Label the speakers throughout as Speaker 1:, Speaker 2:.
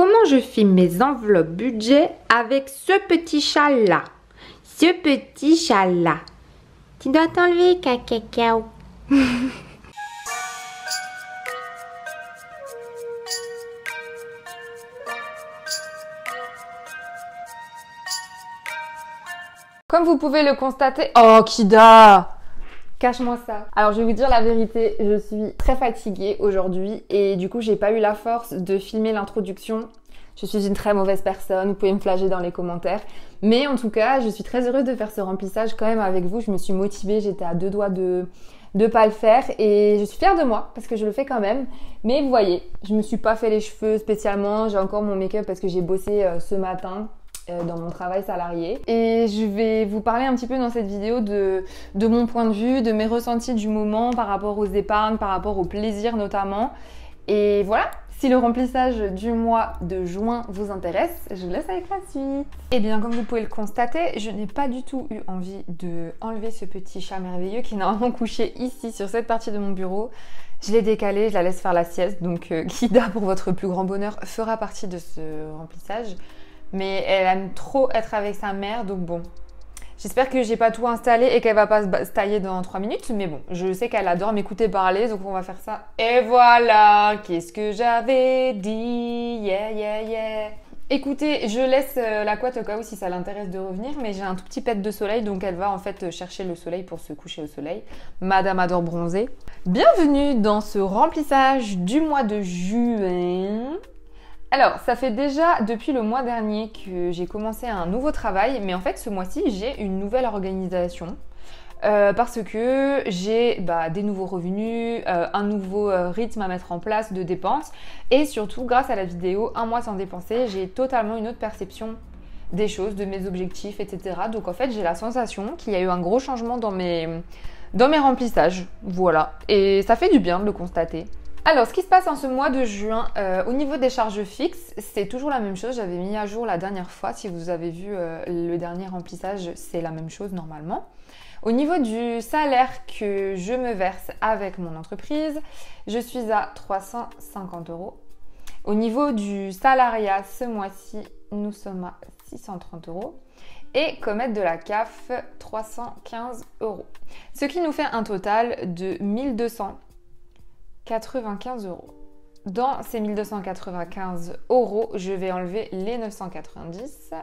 Speaker 1: comment je filme mes enveloppes budget avec ce petit chat-là. Ce petit chat-là. Tu dois t'enlever, cacao. Comme vous pouvez le constater... Oh, Kida! Cache-moi ça. Alors, je vais vous dire la vérité, je suis très fatiguée aujourd'hui et du coup, j'ai pas eu la force de filmer l'introduction. Je suis une très mauvaise personne, vous pouvez me flageller dans les commentaires. Mais en tout cas, je suis très heureuse de faire ce remplissage quand même avec vous. Je me suis motivée, j'étais à 2 doigts de pas le faire et je suis fière de moi parce que je le fais quand même. Mais vous voyez, je me suis pas fait les cheveux spécialement. J'ai encore mon make-up parce que j'ai bossé ce matin dans mon travail salarié. Et je vais vous parler un petit peu dans cette vidéo de mon point de vue, de mes ressentis du moment par rapport aux épargnes, par rapport au plaisir notamment. Et voilà, si le remplissage du mois de juin vous intéresse, je vous laisse avec la suite. Et bien, comme vous pouvez le constater, je n'ai pas du tout eu envie de enlever ce petit chat merveilleux qui est normalement couché ici sur cette partie de mon bureau. Je l'ai décalé, je la laisse faire la sieste. Donc Kida, pour votre plus grand bonheur, fera partie de ce remplissage. Mais elle aime trop être avec sa mère, donc bon. J'espère que j'ai pas tout installé et qu'elle va pas se tailler dans 3 minutes. Mais bon, je sais qu'elle adore m'écouter parler, donc on va faire ça. Et voilà, qu'est-ce que j'avais dit? Yeah, yeah, yeah. Écoutez, je laisse la couette au cas où si ça l'intéresse de revenir, mais j'ai un tout petit pet de soleil, donc elle va en fait chercher le soleil pour se coucher au soleil. Madame adore bronzer. Bienvenue dans ce remplissage du mois de juin. Alors, ça fait déjà depuis le mois dernier que j'ai commencé un nouveau travail, mais en fait ce mois-ci j'ai une nouvelle organisation parce que j'ai des nouveaux revenus, un nouveau rythme à mettre en place de dépenses et surtout grâce à la vidéo Un mois sans dépenser, j'ai totalement une autre perception des choses, de mes objectifs, etc. Donc en fait j'ai la sensation qu'il y a eu un gros changement dans mes remplissages, voilà, et ça fait du bien de le constater. Alors, ce qui se passe en ce mois de juin, au niveau des charges fixes, c'est toujours la même chose. J'avais mis à jour la dernière fois. Si vous avez vu le dernier remplissage, c'est la même chose normalement. Au niveau du salaire que je me verse avec mon entreprise, je suis à 350 €. Au niveau du salariat, ce mois-ci, nous sommes à 630 €. Et commettre de la CAF, 315 €. Ce qui nous fait un total de 1295 €. Dans ces 1295 €, je vais enlever les 990.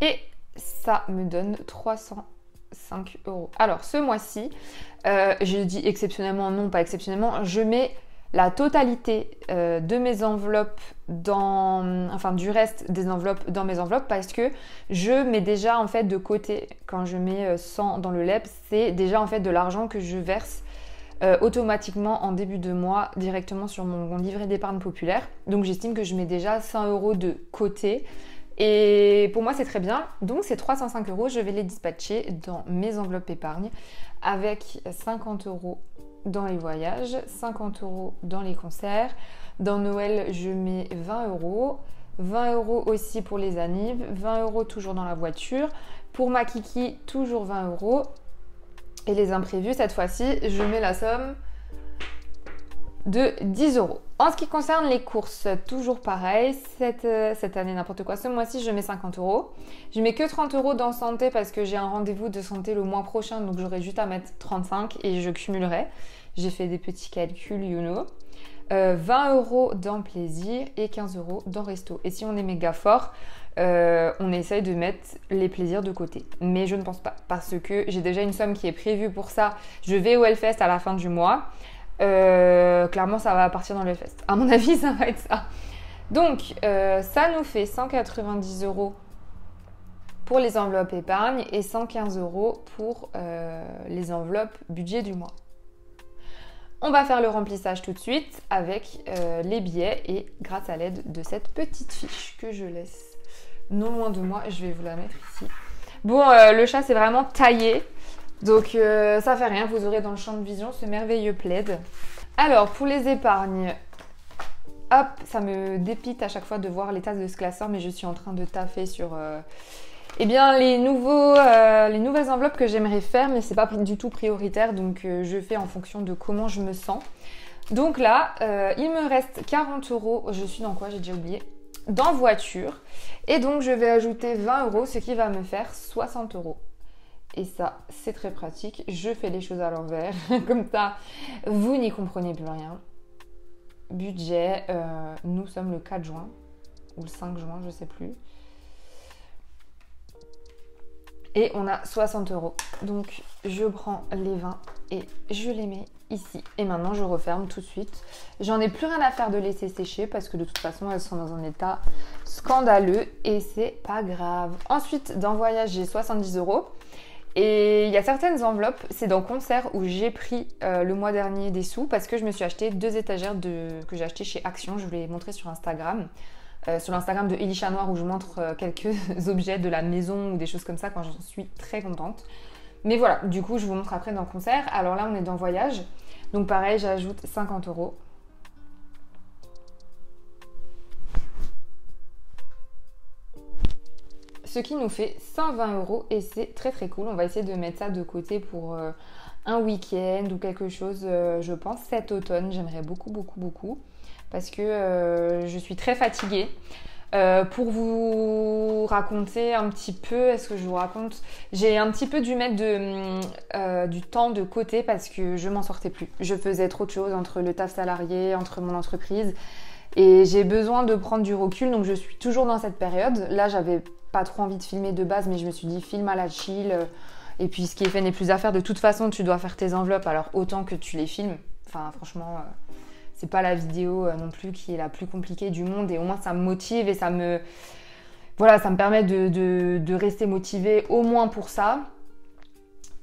Speaker 1: Et ça me donne 305 €. Alors ce mois-ci, je dis exceptionnellement, non pas exceptionnellement, je mets la totalité de mes enveloppes du reste des enveloppes dans mes enveloppes parce que je mets déjà en fait de côté, quand je mets 100 dans le LEP, c'est déjà en fait de l'argent que je verse automatiquement en début de mois directement sur mon livret d'épargne populaire. Donc j'estime que je mets déjà 100 € de côté. Et pour moi c'est très bien, donc ces 305 €, je vais les dispatcher dans mes enveloppes épargne avec 50 € dans les voyages, 50 € dans les concerts. Dans Noël, je mets 20 €. 20 € aussi pour les annives. 20 € toujours dans la voiture. Pour ma kiki, toujours 20 €. Et les imprévus, cette fois-ci, je mets la somme de 10 €. En ce qui concerne les courses, toujours pareil. Cette année, n'importe quoi. Ce mois-ci, je mets 50 €. Je mets que 30 € dans santé parce que j'ai un rendez-vous de santé le mois prochain. Donc, j'aurai juste à mettre 35 et je cumulerai. J'ai fait des petits calculs, you know. 20 € dans plaisir et 15 € dans resto. Et si on est méga fort, on essaye de mettre les plaisirs de côté. Mais je ne pense pas parce que j'ai déjà une somme qui est prévue pour ça. Je vais au Hellfest à la fin du mois. Clairement, ça va partir dans le Hellfest. À mon avis, ça va être ça. Donc, ça nous fait 190 € pour les enveloppes épargne et 115 € pour les enveloppes budget du mois. On va faire le remplissage tout de suite avec les billets et grâce à l'aide de cette petite fiche que je laisse non loin de moi. Je vais vous la mettre ici. Bon, le chat c'est vraiment taillé, donc ça fait rien. Vous aurez dans le champ de vision ce merveilleux plaid. Alors, pour les épargnes, hop, ça me dépite à chaque fois de voir les tasses de ce classeur, mais je suis en train de taffer sur Eh bien, les nouvelles enveloppes que j'aimerais faire, mais c'est pas du tout prioritaire, donc je fais en fonction de comment je me sens. Donc là, il me reste 40 euros. Je suis dans quoi? J'ai déjà oublié. Dans voiture. Et donc, je vais ajouter 20 euros, ce qui va me faire 60 euros. Et ça, c'est très pratique. Je fais les choses à l'envers. Comme ça, vous n'y comprenez plus rien. Budget, nous sommes le 4 juin. Ou le 5 juin, je sais plus. Et on a 60 euros. Donc, je prends les 20 et je les mets ici. Et maintenant, je referme tout de suite. J'en ai plus rien à faire de laisser sécher parce que de toute façon, elles sont dans un état scandaleux et c'est pas grave. Ensuite, dans voyage, j'ai 70 euros. Et il y a certaines enveloppes, c'est dans Concert où j'ai pris le mois dernier des sous parce que je me suis acheté 2 étagères que j'ai acheté chez Action. Je vous l'ai montré sur Instagram. Sur l'Instagram de Elie Chat Noir où je vous montre quelques objets de la maison ou des choses comme ça quand j'en suis très contente. Mais voilà, du coup je vous montre après dans Concert. Alors là on est dans Voyage, donc pareil j'ajoute 50 euros. Ce qui nous fait 120 euros et c'est très très cool. On va essayer de mettre ça de côté pour un week-end ou quelque chose, je pense, cet automne. J'aimerais beaucoup. Parce que je suis très fatiguée. Pour vous raconter un petit peu, est-ce que je vous raconte? J'ai un petit peu dû mettre du temps de côté parce que je m'en sortais plus. Je faisais trop de choses entre le taf salarié, entre mon entreprise et j'ai besoin de prendre du recul. Donc je suis toujours dans cette période. Là, j'avais pas trop envie de filmer de base, mais je me suis dit filme à la chill. Et puis ce qui est fait n'est plus à faire. De toute façon, tu dois faire tes enveloppes, alors autant que tu les filmes. Enfin, franchement... c'est pas la vidéo non plus qui est la plus compliquée du monde et au moins ça me motive et ça me permet de rester motivée au moins pour ça.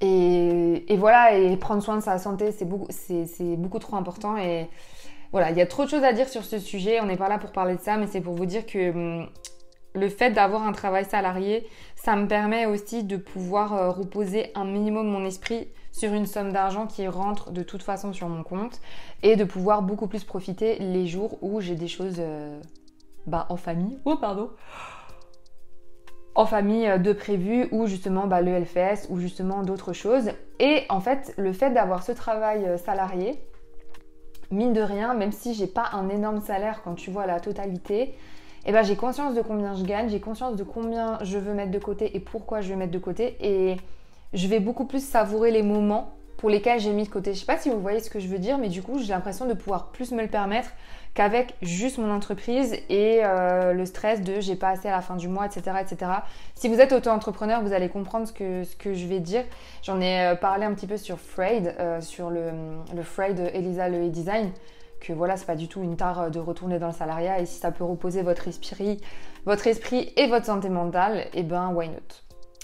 Speaker 1: Et voilà, et prendre soin de sa santé, c'est beaucoup trop important. Et voilà, il y a trop de choses à dire sur ce sujet. On n'est pas là pour parler de ça, mais c'est pour vous dire que le fait d'avoir un travail salarié, ça me permet aussi de pouvoir reposer un minimum mon esprit sur une somme d'argent qui rentre de toute façon sur mon compte et de pouvoir beaucoup plus profiter les jours où j'ai des choses en famille. En famille de prévu ou justement le LFS ou justement d'autres choses. Et en fait, le fait d'avoir ce travail salarié, mine de rien, même si j'ai pas un énorme salaire quand tu vois la totalité, j'ai conscience de combien je gagne, j'ai conscience de combien je veux mettre de côté et pourquoi je veux mettre de côté et je vais beaucoup plus savourer les moments pour lesquels j'ai mis de côté. Je sais pas si vous voyez ce que je veux dire, mais du coup, j'ai l'impression de pouvoir plus me le permettre qu'avec juste mon entreprise et le stress de j'ai pas assez à la fin du mois, etc. etc. Si vous êtes auto-entrepreneur, vous allez comprendre ce que je vais dire. J'en ai parlé un petit peu sur Frayed, sur le Frayed de Elisa Le Design, que voilà, c'est pas du tout une tare de retourner dans le salariat et si ça peut reposer votre esprit et votre santé mentale, why not?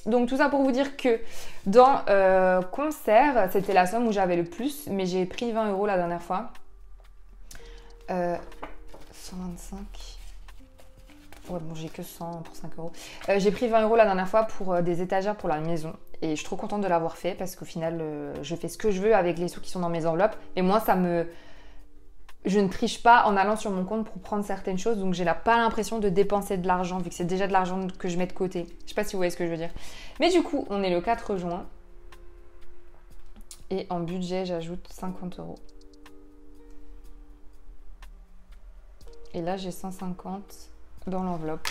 Speaker 1: Donc tout ça pour vous dire que dans Concert, c'était la somme où j'avais le plus, mais j'ai pris 20 euros la dernière fois. 125. Ouais bon, j'ai que 100 pour 5 euros. J'ai pris 20 euros la dernière fois pour des étagères pour la maison. Et je suis trop contente de l'avoir fait parce qu'au final, je fais ce que je veux avec les sous qui sont dans mes enveloppes. Et moi, je ne triche pas en allant sur mon compte pour prendre certaines choses, donc j'ai pas l'impression de dépenser de l'argent vu que c'est déjà de l'argent que je mets de côté. Je sais pas si vous voyez ce que je veux dire. Mais du coup, on est le 4 juin et en budget, j'ajoute 50 euros. Et là, j'ai 150 dans l'enveloppe.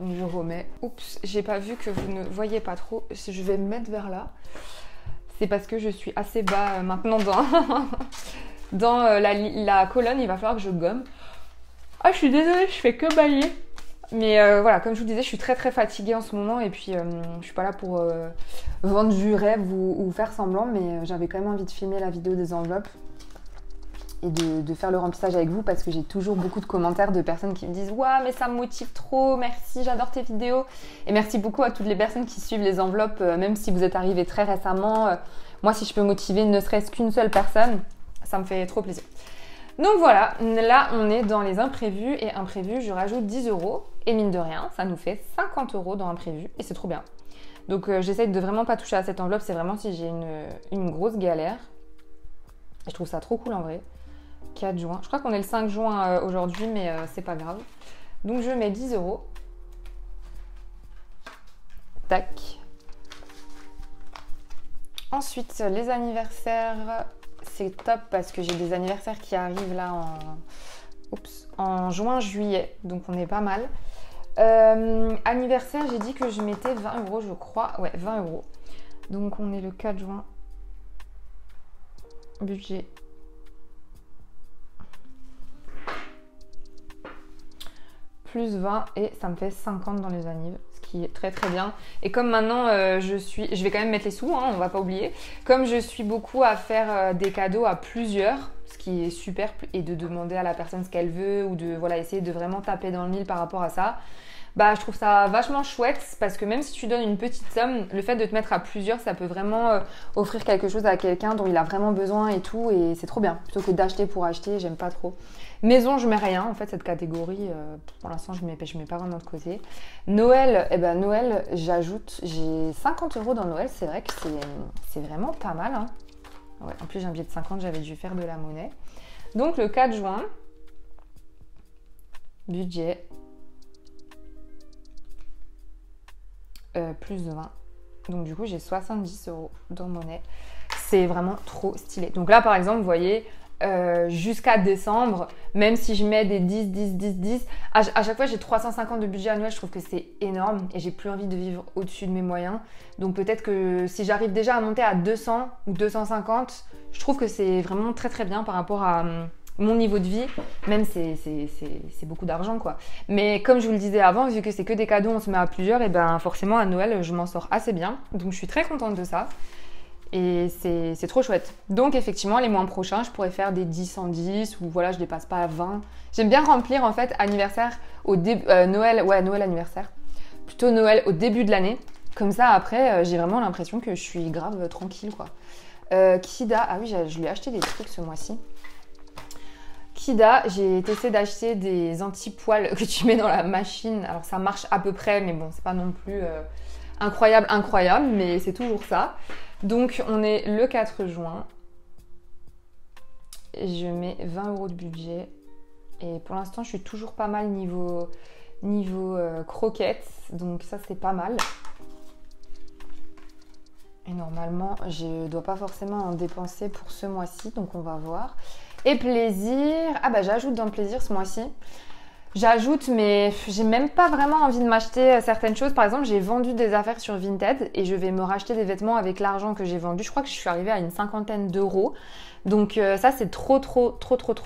Speaker 1: Donc je remets. Oups, j'ai pas vu que vous ne voyez pas trop. Je vais me mettre vers là. C'est parce que je suis assez bas maintenant dans la colonne, il va falloir que je gomme. Ah, je suis désolée, je fais que bailler. Mais voilà, comme je vous disais, je suis très très fatiguée en ce moment. Et puis, je suis pas là pour vendre du rêve ou faire semblant. Mais j'avais quand même envie de filmer la vidéo des enveloppes. Et de faire le remplissage avec vous. Parce que j'ai toujours beaucoup de commentaires de personnes qui me disent « Waouh, mais ça me motive trop, merci, j'adore tes vidéos. » Et merci beaucoup à toutes les personnes qui suivent les enveloppes. Même si vous êtes arrivés très récemment. Moi, si je peux motiver ne serait-ce qu'une seule personne, ça me fait trop plaisir. Donc voilà, là on est dans les imprévus et imprévus, je rajoute 10 euros et mine de rien, ça nous fait 50 euros dans imprévu et c'est trop bien. Donc j'essaye de vraiment pas toucher à cette enveloppe, c'est vraiment si j'ai une grosse galère. Je trouve ça trop cool en vrai. 4 juin, je crois qu'on est le 5 juin aujourd'hui mais c'est pas grave. Donc je mets 10 euros. Tac. Ensuite, les anniversaires, c'est top parce que j'ai des anniversaires qui arrivent là en juin-juillet, donc on est pas mal. Anniversaire, j'ai dit que je mettais 20 € je crois, ouais 20 €. Donc on est le 4 juin. Budget. Plus 20 et ça me fait 50 dans les annives, ce qui est très très bien. Et comme maintenant je vais quand même mettre les sous, hein, on va pas oublier. Comme je suis beaucoup à faire des cadeaux à plusieurs, ce qui est super, et de demander à la personne ce qu'elle veut ou de voilà essayer de vraiment taper dans le mille par rapport à ça. Bah, je trouve ça vachement chouette parce que même si tu donnes une petite somme, le fait de te mettre à plusieurs, ça peut vraiment offrir quelque chose à quelqu'un dont il a vraiment besoin et tout, et c'est trop bien. Plutôt que d'acheter pour acheter, j'aime pas trop. Maison, je mets rien, en fait, cette catégorie, pour l'instant, je mets pas vraiment de côté. Noël, Noël, j'ajoute, j'ai 50 € dans Noël, c'est vrai que c'est vraiment pas mal, hein. Ouais, en plus, j'ai un billet de 50, j'avais dû faire de la monnaie. Donc, le 4 juin, budget. Plus 20. Donc du coup j'ai 70 € dans monnaie. C'est vraiment trop stylé. Donc là par exemple vous voyez jusqu'à décembre, même si je mets des 10, 10, 10, 10, à chaque fois j'ai 350 de budget annuel. Je trouve que c'est énorme et j'ai plus envie de vivre au-dessus de mes moyens. Donc peut-être que si j'arrive déjà à monter à 200 ou 250, je trouve que c'est vraiment très très bien par rapport à mon niveau de vie. Même c'est beaucoup d'argent quoi. Mais comme je vous le disais avant, vu que c'est que des cadeaux, on se met à plusieurs, et ben forcément à Noël je m'en sors assez bien. Donc je suis très contente de ça. Et c'est trop chouette. Donc effectivement les mois prochains je pourrais faire des 10 en 10 ou voilà je dépasse pas à 20. J'aime bien remplir en fait anniversaire au début, Noël, ouais Noël anniversaire. Plutôt Noël au début de l'année. Comme ça après j'ai vraiment l'impression que je suis grave tranquille quoi. Kida, ah oui je lui ai acheté des trucs ce mois-ci. Kida, j'ai essayé d'acheter des anti-poils que tu mets dans la machine. Alors ça marche à peu près, mais bon, c'est pas non plus incroyable, mais c'est toujours ça. Donc on est le 4 juin. Je mets 20 € de budget. Et pour l'instant, je suis toujours pas mal niveau croquettes. Donc ça, c'est pas mal. Et normalement, je dois pas forcément en dépenser pour ce mois-ci. Donc on va voir. Et plaisir, ah bah j'ajoute dans le plaisir ce mois-ci. J'ajoute, mais j'ai même pas vraiment envie de m'acheter certaines choses. Par exemple, j'ai vendu des affaires sur Vinted et je vais me racheter des vêtements avec l'argent que j'ai vendu. Je crois que je suis arrivée à une 50aine d'euros. Donc ça, c'est trop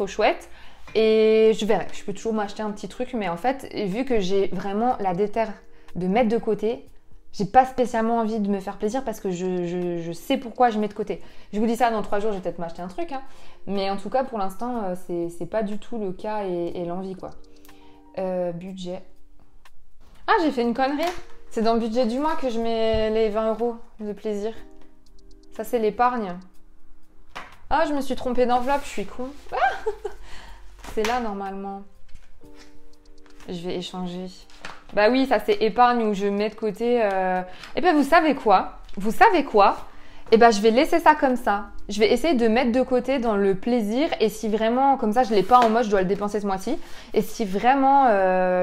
Speaker 1: chouette. Et je verrai, je peux toujours m'acheter un petit truc. Mais en fait, vu que j'ai vraiment la déterre de mettre de côté, j'ai pas spécialement envie de me faire plaisir parce que je sais pourquoi je mets de côté. Je vous dis ça, dans 3 jours, je vais peut-être m'acheter un truc. Hein. Mais en tout cas, pour l'instant, c'est pas du tout le cas et l'envie, quoi. Budget. Ah, j'ai fait une connerie. C'est dans le budget du mois que je mets les 20 € de plaisir. Ça, c'est l'épargne. Ah, je me suis trompée d'enveloppe, je suis con. Ah c'est là, normalement. Je vais échanger. Bah oui, ça c'est épargne où je mets de côté. Et ben vous savez quoi? Et ben je vais laisser ça comme ça. Je vais essayer de mettre de côté dans le plaisir. Et si vraiment, comme ça, je l'ai pas en mode, je dois le dépenser ce mois-ci. Et si vraiment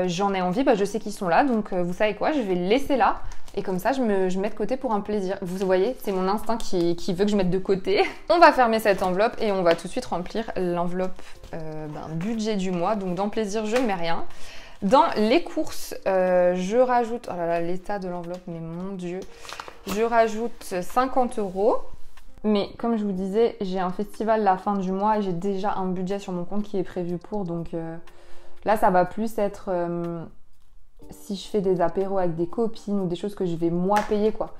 Speaker 1: j'en ai envie, bah je sais qu'ils sont là. Donc vous savez quoi? Je vais le laisser là. Et comme ça, je mets de côté pour un plaisir. Vous voyez, c'est mon instinct qui veut que je mette de côté. On va fermer cette enveloppe et on va tout de suite remplir l'enveloppe budget du mois. Donc dans plaisir, je ne mets rien. Dans les courses, je rajoute... Oh là là, l'état de l'enveloppe, mais mon Dieu. Je rajoute 50 €. Mais comme je vous disais, j'ai un festival la fin du mois et j'ai déjà un budget sur mon compte qui est prévu pour. Donc là, ça va plus être... si je fais des apéros avec des copines ou des choses que je vais moi payer, quoi.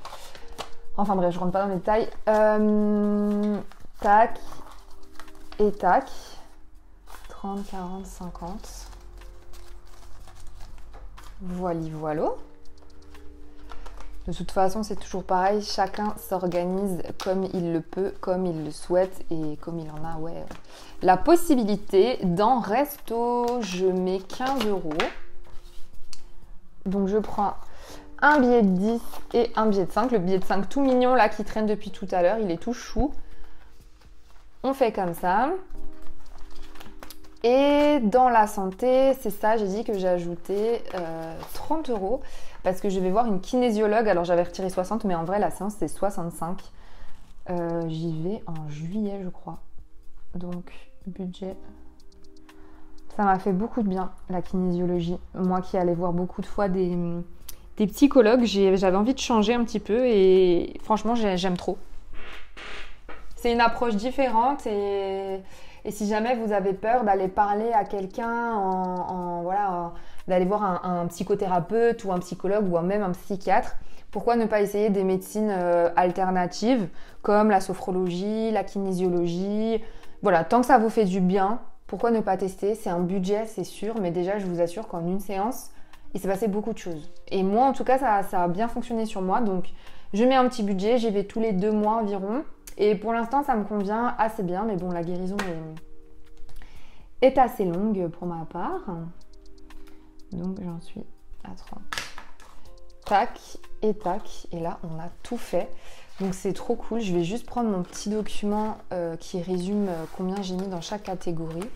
Speaker 1: Enfin bref, je rentre pas dans les détails. Tac. Et tac. 30, 40, 50... Voilà. De toute façon, c'est toujours pareil. Chacun s'organise comme il le peut, comme il le souhaite et comme il en a la possibilité. Dans resto, je mets 15 €. Donc, je prends un billet de 10 et un billet de 5. Le billet de 5 tout mignon, là, qui traîne depuis tout à l'heure. Il est tout chou. On fait comme ça. Et dans la santé, c'est ça, j'ai dit que j'ai ajouté 30 €. parce que je vais voir une kinésiologue. Alors j'avais retiré 60, mais en vrai la séance c'est 65. J'y vais en juillet je crois. Donc budget. Ça m'a fait beaucoup de bien la kinésiologie. Moi qui allais voir beaucoup de fois des psychologues, j'avais envie de changer un petit peu et franchement j'aime trop. C'est une approche différente et si jamais vous avez peur d'aller parler à quelqu'un, d'aller voir un psychothérapeute ou un psychologue ou même un psychiatre, pourquoi ne pas essayer des médecines alternatives comme la sophrologie, la kinésiologie. Voilà, tant que ça vous fait du bien, pourquoi ne pas tester? C'est un budget, c'est sûr, mais déjà je vous assure qu'en une séance, il s'est passé beaucoup de choses. Et moi en tout cas, ça a bien fonctionné sur moi, donc je mets un petit budget, j'y vais tous les 2 mois environ. Et pour l'instant, ça me convient assez bien, mais bon, la guérison est assez longue pour ma part. Donc, j'en suis à 30. Tac et tac. Et là, on a tout fait. Donc, c'est trop cool. Je vais juste prendre mon petit document qui résume combien j'ai mis dans chaque catégorie.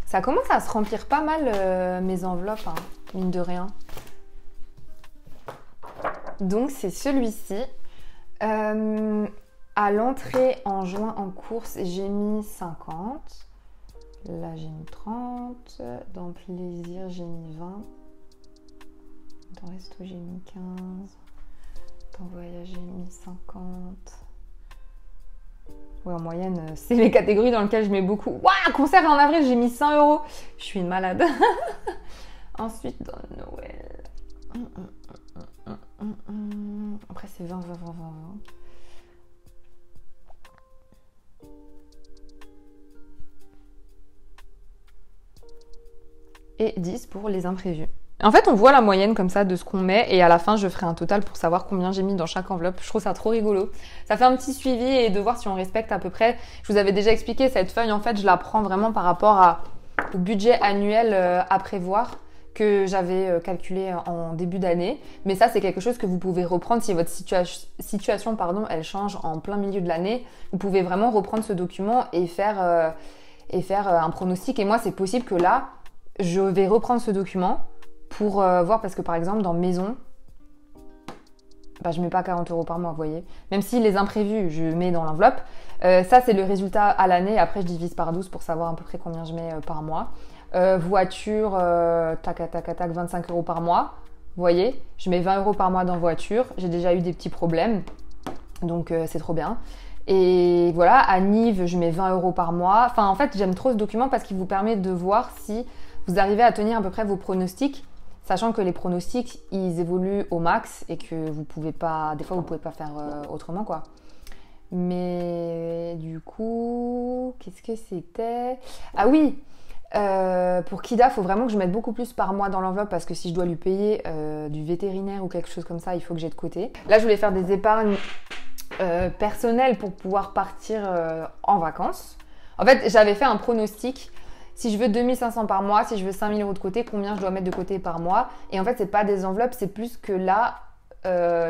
Speaker 1: Ça commence à se remplir pas mal, mes enveloppes, hein, mine de rien. Donc, c'est celui-ci. À l'entrée en juin en course, j'ai mis 50. Là, j'ai mis 30. Dans plaisir, j'ai mis 20. Dans resto, j'ai mis 15. Dans voyage, j'ai mis 50. Ouais, en moyenne, c'est les catégories dans lesquelles je mets beaucoup. Waouh, concert en avril, j'ai mis 100 €. Je suis une malade. Ensuite, dans Noël. Après, c'est 20. Et 10 pour les imprévus. En fait, on voit la moyenne comme ça de ce qu'on met et à la fin, je ferai un total pour savoir combien j'ai mis dans chaque enveloppe. Je trouve ça trop rigolo. Ça fait un petit suivi et de voir si on respecte à peu près. Je vous avais déjà expliqué, cette feuille, en fait, je la prends vraiment par rapport au budget annuel à prévoir que j'avais calculé en début d'année. Mais ça, c'est quelque chose que vous pouvez reprendre si votre situation, elle change en plein milieu de l'année. Vous pouvez vraiment reprendre ce document et faire un pronostic. Et moi, c'est possible que là, je vais reprendre ce document pour voir, parce que par exemple dans maison, je mets pas 40 € par mois, vous voyez. Même si les imprévus, je mets dans l'enveloppe. Ça, c'est le résultat à l'année. Après, je divise par 12 pour savoir à peu près combien je mets par mois. Voiture, 25 € par mois. Vous voyez, je mets 20 € par mois dans voiture. J'ai déjà eu des petits problèmes, donc c'est trop bien. Et voilà, à Nive, je mets 20 € par mois. Enfin, en fait, j'aime trop ce document parce qu'il vous permet de voir si vous arrivez à tenir à peu près vos pronostics, sachant que les pronostics, ils évoluent au max et que vous pouvez pas, des fois, vous pouvez pas faire autrement, quoi. Mais du coup, qu'est-ce que c'était? Ah oui, pour Kida, il faut vraiment que je mette beaucoup plus par mois dans l'enveloppe parce que si je dois lui payer du vétérinaire ou quelque chose comme ça, il faut que j'ai de côté. Là, je voulais faire des épargnes personnelles pour pouvoir partir en vacances. En fait, j'avais fait un pronostic. Si je veux 2500 par mois, si je veux 5000 € de côté, combien je dois mettre de côté par mois? Et en fait, c'est pas des enveloppes, c'est plus que là,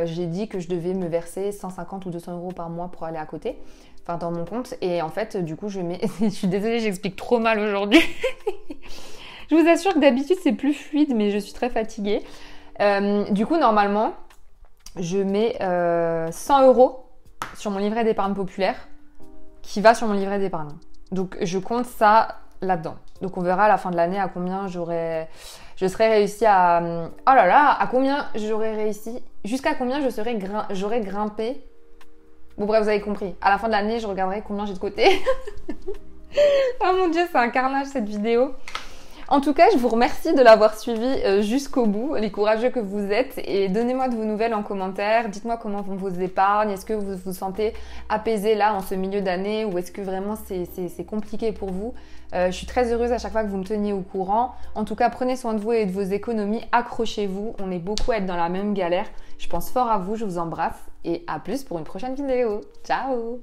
Speaker 1: j'ai dit que je devais me verser 150 ou 200 € par mois pour aller à côté, enfin dans mon compte. Et en fait, du coup, je mets... je suis désolée, j'explique trop mal aujourd'hui. Je vous assure que d'habitude, c'est plus fluide, mais je suis très fatiguée. Du coup, normalement, je mets 100 € sur mon livret d'épargne populaire qui va sur mon livret d'épargne. Donc, je compte ça là-dedans. Donc on verra à la fin de l'année à combien je serais réussi à... Oh là là, à combien j'aurais réussi, jusqu'à combien j'aurais grimpé. Bon bref, vous avez compris. À la fin de l'année, je regarderai combien j'ai de côté. Oh mon Dieu, c'est un carnage cette vidéo. En tout cas, je vous remercie de l'avoir suivi jusqu'au bout, les courageux que vous êtes. Et donnez-moi de vos nouvelles en commentaire. Dites-moi comment vont vos épargnes. Est-ce que vous vous sentez apaisé là en ce milieu d'année ou est-ce que vraiment c'est compliqué pour vous? Je suis très heureuse à chaque fois que vous me teniez au courant. En tout cas, prenez soin de vous et de vos économies. Accrochez-vous. On est beaucoup à être dans la même galère. Je pense fort à vous. Je vous embrasse et à plus pour une prochaine vidéo. Ciao!